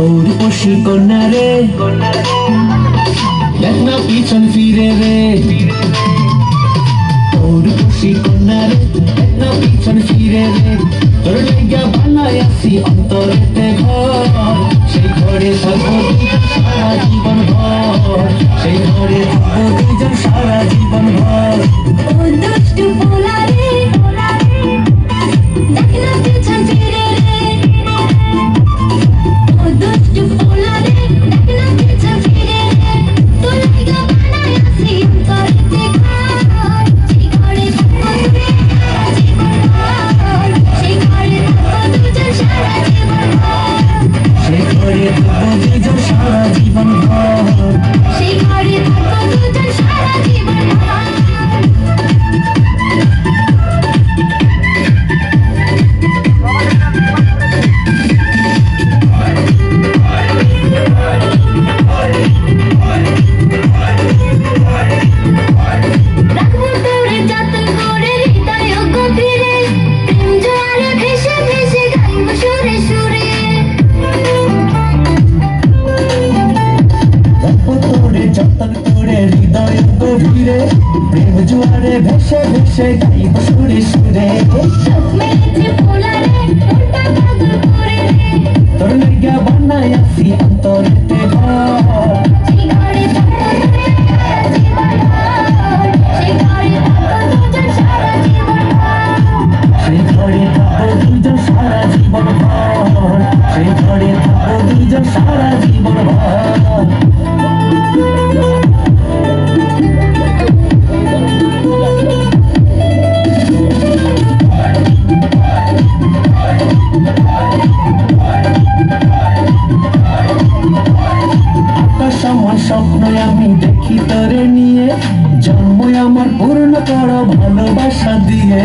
উর্বশী কন্যা রে, দেখ না পিছন ফিরে রে। উর্বশী কন্যা রে, দেখ না পিছন ফিরে রে। তোর লাইগা বানাই আছি অন্তরেতে ঘর, সেই ঘরে থাকবো সারা জীবন ভর, সেই ঘরে থাকবো দুজন সারা জীবন ভর। ও দুষ্টু পোলা রে, দেখ না পিছন ফিরে রে। ও দুষ্টু পোলা রে, দেখ না পিছন ফিরে রে। তোর লাইগা বানাই আছি অন্তরেতে ঘর, সেই ঘরে থাকবো দুজন সারা জীবন ভর, সেই ঘরে থাকবো দুজন সারা জীবন ভর, সেই ঘরে থাকবো দুজন সারা জীবন ভর। রাখবো তোরে যতন করে হৃদয় গভীরে, প্রেম জোয়ারে ভেসে ভেসে গাইবো সুরে সুরে। রাখবো তোরে যতন করে হৃদয় গভীরে, প্রেম জোয়ারে ভেসে ভেসে গাইবো সুরে সুরে। চোখ মেলেছে পোলা রে, মনটা পাগল করে রে। তোর লাইগা বানাই আছি অন্তরেতে ঘর, সেই ঘরে থাকবো দুজন সারা জীবন ভর, সেই ঘরে থাকবো দুজন সারা জীবন ভর, সেই ঘরে থাকবো দুজন সারা জীবন ভর। সমান স্বপ্ন আমি দেখি তোরে নিয়ে, জন্ম আমার পূর্ণ করো ভালোবাসা দিয়ে।